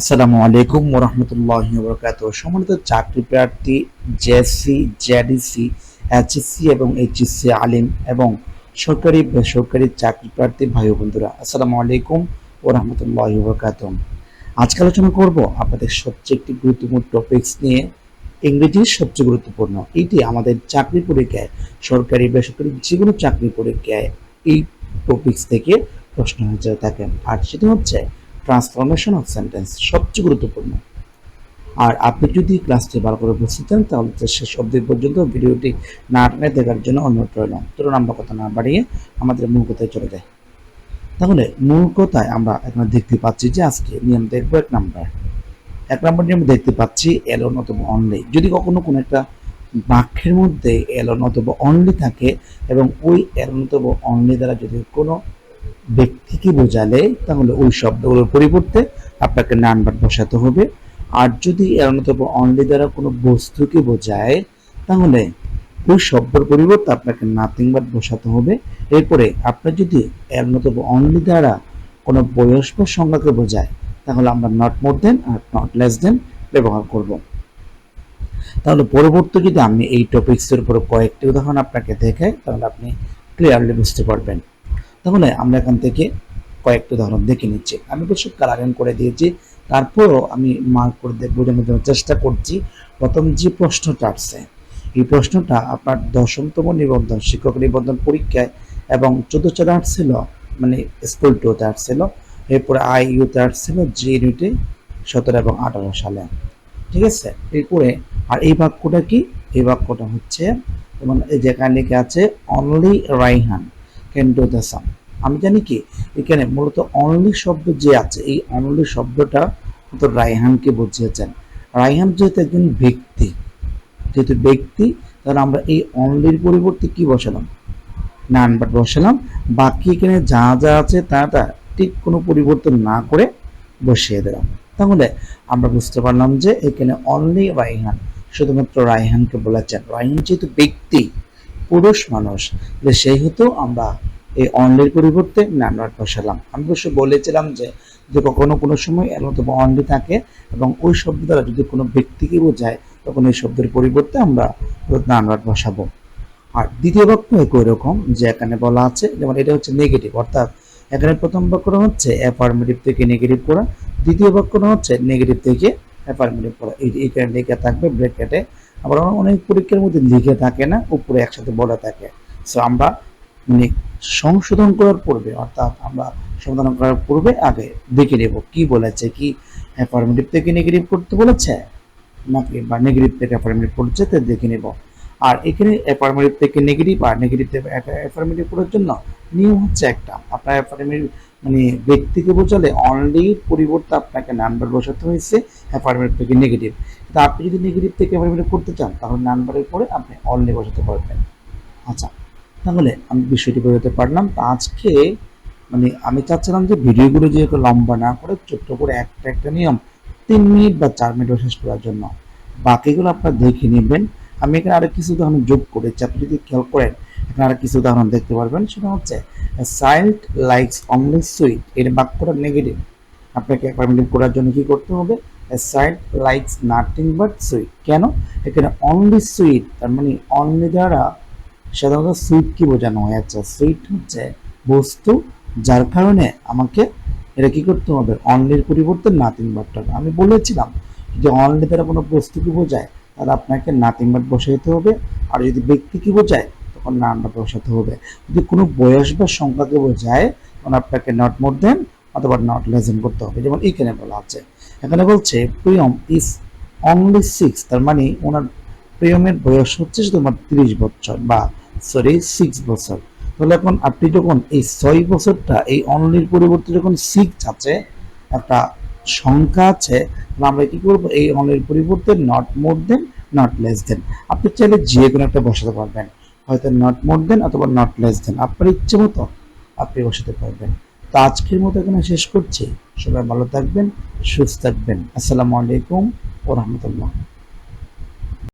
আসসালামু আলাইকুম ওয়া রাহমাতুল্লাহি ওয়া বারাকাতুহু। সম্মানিত চাকরি প্রার্থী জেএসসি, জেডিসি, এইচএসসি এবং এইচএসসি আলিম এবং সরকারি বেসরকারি চাকরি প্রার্থী ভাই ও বন্ধুরা, আসসালামু আলাইকুম ওয়া রাহমাতুল্লাহি ওয়া বারাকাতুহু। আজকে আলোচনা করব আপনাদের সবচেয়ে একটি গুরুত্বপূর্ণ টপিকস নিয়ে, ইংরেজির সবচেয়ে গুরুত্বপূর্ণ। এটি আমাদের চাকরি পরীক্ষায়, সরকারি বেসরকারি যে কোনো চাকরি পরীক্ষায় এই টপিকস থেকে প্রশ্ন হয়ে থাকে, আর সেটি হচ্ছে ট্রান্সফরমেশন অফ সেন্টেন্স, সবচেয়ে গুরুত্বপূর্ণ। আর আপনি যদি ক্লাসটি ভালো করে বুঝতে চান তাহলে শেষ অবধি পর্যন্ত ভিডিওটি না টেনে দেখার জন্য অনুরোধ রইলাম। চলুন আমরা কথা না বাড়িয়ে আমাদের মূল কথায় চলে যাই। তাহলে মূল কথায় আমরা এখানে দেখতে পাচ্ছি যে আজকে নিয়ম দেখবো এক নম্বর নিয়ম দেখতে পাচ্ছি এলন অথবা অনলি। যদি কখনো কোনো একটা বাক্যের মধ্যে এলন অথবা অনলি থাকে এবং ওই এলন অথবা অনলি দ্বারা যদি কোনো ব্যক্তিকে বোঝালে তাহলে ওই শব্দগুলোর পরিবর্তে আপনাকে নাউন ভার্ব বসাতে হবে। আর যদি এরন অথবা অনলি দ্বারা কোনো বস্তুকে বোঝায় তাহলে ওই শব্দের পরিবর্তে আপনাকে নাথিং ভার্ব বসাতে হবে। এরপরে আপনার যদি এরন অথবা অনলি দ্বারা কোনো বয়স বা সংখ্যাকে বোঝায় তাহলে আমরা নট মোর দেন আর নট লেস দেন ব্যবহার করব। তাহলে পরবর্তী যদি আমি এই টপিক্সের উপর কয়েকটি উদাহরণ আপনাকে দেখাই তাহলে আপনি ক্লিয়ারলি বুঝতে পারবেন। তাহলে আমরা এখান থেকে কয়েকটা উদাহরণ দেখে নিচ্ছি। আমি অবশ্য কালারিং করে দিয়েছি, তারপরও আমি মার্ক করে বোঝানোর জন্য চেষ্টা করছি। প্রথম যে প্রশ্নটা আসছে, এই প্রশ্নটা আপনার 10তম নিবন্ধন, শিক্ষক নিবন্ধন পরীক্ষায় এবং 14 আসছিল, মানে স্কুল 2তে আসছিল। এরপরে IU-তে আসছিল, জি ইউনিটে 17 এবং 18 সালে। ঠিক আছে, এরপরে আর এই বাক্যটা কি? এই বাক্যটা হচ্ছে যেমন যেখানে লিখে আছে only Raihan can do the sum. আমি জানি কি এখানে মূলত অনলি শব্দ যে আছে, এই অনলি শব্দটা তো রাইহানকে বুঝিয়েছেন। রাইহান যেহেতু একজন ব্যক্তি, তাহলে আমরা এই অনলির পরিবর্তে কি বসালাম? নাউন ভার্ব বসালাম। বাকি এখানে যা যা আছে তা ঠিক কোনো পরিবর্তন না করে বসিয়ে দিলাম। তাহলে আমরা বুঝতে পারলাম যে এখানে অনলি রাইহান, শুধুমাত্র রাইহানকে বলেছেন। রাইহান যেহেতু ব্যক্তি, পুরুষ মানুষ, সেহেতু আমরা এই অনলির পরিবর্তে নাউন ভার্ব বসালাম। আমি অবশ্য বলেছিলাম যে কখনো কোনো সময় এর মতো অনলি থাকে এবং ওই শব্দ দ্বারা যদি কোনো ব্যক্তিকে বোঝায় তখন এই শব্দের পরিবর্তে আমরা নাউন ভার্ব বসাবো। আর দ্বিতীয় বাক্য একই রকম, যে এখানে বলা আছে, যেমন এটা হচ্ছে নেগেটিভ, অর্থাৎ এখানে প্রথম বাক্যটা হচ্ছে অ্যাফার্মেটিভ থেকে নেগেটিভ করা, দ্বিতীয় বাক্যটা হচ্ছে নেগেটিভ থেকে অ্যাফার্মেটিভ করা। এইখানে লিখে থাকবে ব্র্যাকেটে। আবার অনেক পরীক্ষার মধ্যে লিখে থাকে না, উপরে একসাথে বলা থাকে। সো আমরা মানে সংশোধন করার পূর্বে, অর্থাৎ আমরা সমাধান করার পূর্বে আগে দেখে নেব কি বলেছে, কি অ্যাফার্মেটিভ থেকে নেগেটিভ করতে বলেছে নাকি বা নেগেটিভ থেকে অ্যাফার্মেটিভ করছে, তা দেখে নেব। আর এখানে অ্যাফার্মেটিভ থেকে নেগেটিভ আর নেগেটিভ থেকে অ্যাফার্মেটিভ করার জন্য নিয়ম হচ্ছে একটা, আপনার অ্যাফার্মেটিভ মানে ব্যক্তিকে বোঝালে অনলির পরিবর্তে আপনাকে নাম্বার বসাতে হয়েছে অ্যাফার্মেটিভ থেকে নেগেটিভ। কিন্তু আপনি যদি নেগেটিভ থেকে অ্যাফার্মেটিভ করতে চান তাহলে নাম্বারের পরে আপনি অনলি বসাতে পারবেন। আচ্ছা, তাহলে আমি বিষয়টি বোঝাতে পারলাম। তা আজকে মানে আমি চাচ্ছিলাম যে ভিডিওগুলো যে লম্বা না করে ছোট্ট করে একটা একটা নিয়ম 3 মিনিট বা 4 মিনিট শেষ করার জন্য, বাকিগুলো আপনারা দেখে নেবেন। আমি এখানে আরো কিছু উদাহরণ যোগ করেছি, আপনি যদি খেয়াল করেন এখানে আরো কিছু উদাহরণ দেখতে পারবেন। সেটা হচ্ছে চাইল্ড লাইকস অনলি সুইট, এর বাক্যটা নেগেটিভ। আপনাকে অ্যাফার্মেটিভ করার জন্য কি করতে হবে? Child likes nothing but sweet. কেন? এখানে অনলি সুইট, তার মানে অনলি দ্বারা সাধারণত সুইট কি বোঝানো হয়েছে? সুইট হচ্ছে বস্তু, যার কারণে আমাকে এটা কি করতে হবে? অনলির পরিবর্তে নাথিং ভার্বটা। আমি বলেছিলাম যে অনলি দ্বারা কোনো বস্তুকে বোঝায় তাহলে আপনাকে নাথিং ভার্ব বসাইতে হবে, আর যদি ব্যক্তিকে বোঝায় তখন নাউন ভার্ব বসাতে হবে। যদি কোনো বয়স বা সংখ্যাকে বোঝায় তখন আপনাকে নট মোর দেন অথবা নট লেস দেন করতে হবে। যেমন এখানে বলা আছে, এখানে বলছে প্রিয়ম ইজ অনলি 6, তার মানে ওনার প্রিয়মের বয়স হচ্ছে শুধুমাত্র 30 বছর বা 6 বছর। তাহলে এখন আপনি যখন এই 6 বছরটা এই অনলির পরিবর্তে যখন 6 আছে, একটা সংখ্যা আছে, তাহলে আমরা কি করবো? এই অনলির পরিবর্তে not more than not less than, আপনি চাইলে যে কোনো একটা বসাতে পারবেন, হয়তো নট মোর দেন অথবা নট লেস দেন, আপনার ইচ্ছে মতো আপনি বসাতে পারবেন। তো আজকের মতো এখানে শেষ করছি। সবাই ভালো থাকবেন, সুস্থ থাকবেন। আসসালামু আলাইকুম ওয়া রাহমাতুল্লাহ।